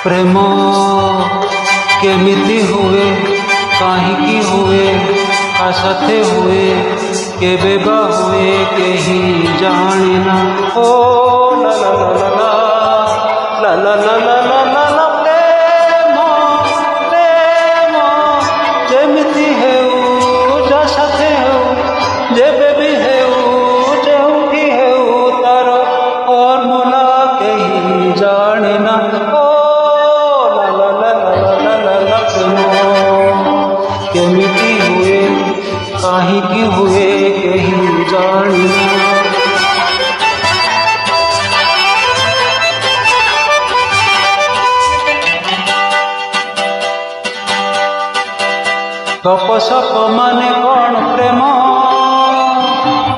ପ୍ରେମ କେମିତି ହୁଏ, କାହିଁକି ହୁଏ, କା ସାଥେ ହୁଏ, କେବେ ବା ହୁଏ କେହି ଜାଣିନା। ଓ ଲା ଲା ଲା ଲା ଲା ଲା ଲା ଲା ଲା ଲା ଲା ପ୍ରେମ ପ୍ରେମ ଯେମିତି ହେଉ, ଯା ସାଥେ ହେଉ, ଯେବେ ବି ହେଉ, ଯେଉଁଠି ହେଉ, ତାର ଫର୍ମୁଲା କେହି ଜାଣିନା। କେମିତି ହୁଏ, କାହିଁକି ହୁଏ, କେହି ଜାଣିନା। ଗପସପ ମାନେ କ'ଣ ପ୍ରେମ?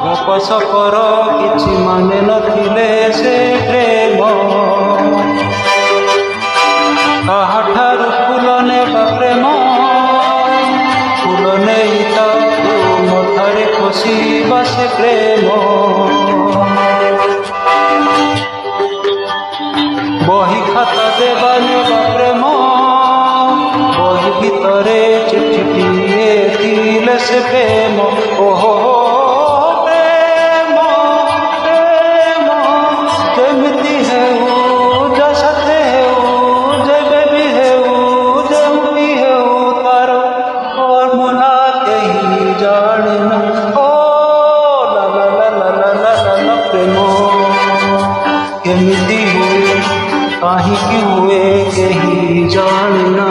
ଗପସପର କିଛି ମାନେ ନଥିଲେ ସେ ପ୍ରେମ। କାହାଠାରୁ ଫୁଲ ନେବା ପ୍ରେମ, ଫୁଲ ନେଇ ତାକୁ ମଥାରେ ଖୋସିବା ସେ ପ୍ରେମ। ବହି ଖାତା ଦେବା ନେବା ପ୍ରେମ, ବହି ଭିତରେ ଚିଠିଟିଏ ଥିଲେ ସେ ପ୍ରେମ। ଓହୋ ପ୍ରେମ ପ୍ରେମ ଯେମିତି ହେଉ, ଯା ସାଥେ ହେଉ, ଯେବେ ବି ହେଉ, ଯେଉଁଠି ହେଉ, ତାର ଫର୍ମୁଲା କେହି ଜାଣିନା। ଓ ଲା ଲା ଲା ଲା ଲା ଲା ଲା ପ୍ରେମ କେମିତି ହୁଏ, କାହିଁକି ହୁଏ, କେହି ଜାଣିନା।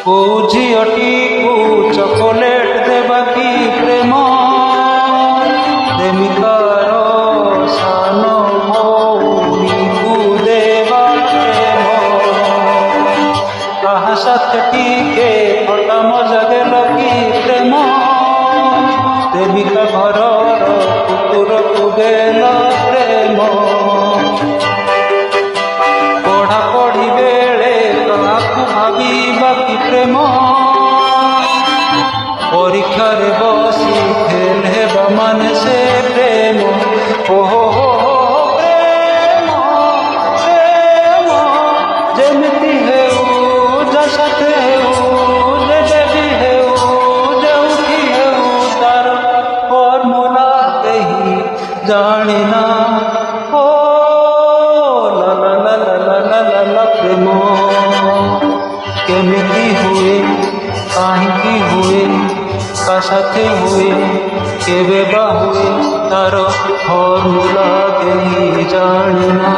କୋଉ ଝିଅଟିକୁ ଚକୋଲେଟ୍ ଦେବା କି ପ୍ରେମ, ପ୍ରେମିକାର ସାନ ଭଉଣୀକୁ ଦେବା ପ୍ରେମ। କାହା ସାଥେ ଟିକେ ଫଟା ମଜା ଦେଲ କି ପ୍ରେମ, ପ୍ରେମିକା ଘରର କୁକୁରକୁ ଦେଲ ପ୍ରେମ। ପଢ଼ାପଢ଼ି ବେଳେ କାହାକୁ ଭାବିବା କି ପ୍ରେମ, ପରୀକ୍ଷାରେ ବସି ଫେଲ୍ ହେବା ମାନେ ସେ ପ୍ରେମ। ଓହୋ ପ୍ରେମ ପ୍ରେମ ଯେମିତି ହେଉ, ଯା ସାଥେ ହେଉ, ଯେବେ ବି ହେଉ, ଯେଉଁଠି ହେଉ, ତାର ଫର୍ମୁଲା କେହି ଜାଣିନା। ଓ ଲା ଲା ଲା ଲା ଲା ଲା ଲା ଲା ପ୍ରେମ କେମିତି ହୁଏ, କାହିଁକି ହୁଏ, କା ସାଥେ ହୁଏ, କେବେ ବା ହୁଏ, ତାର ଫର୍ମୁଲା କେହି ଜାଣିନା।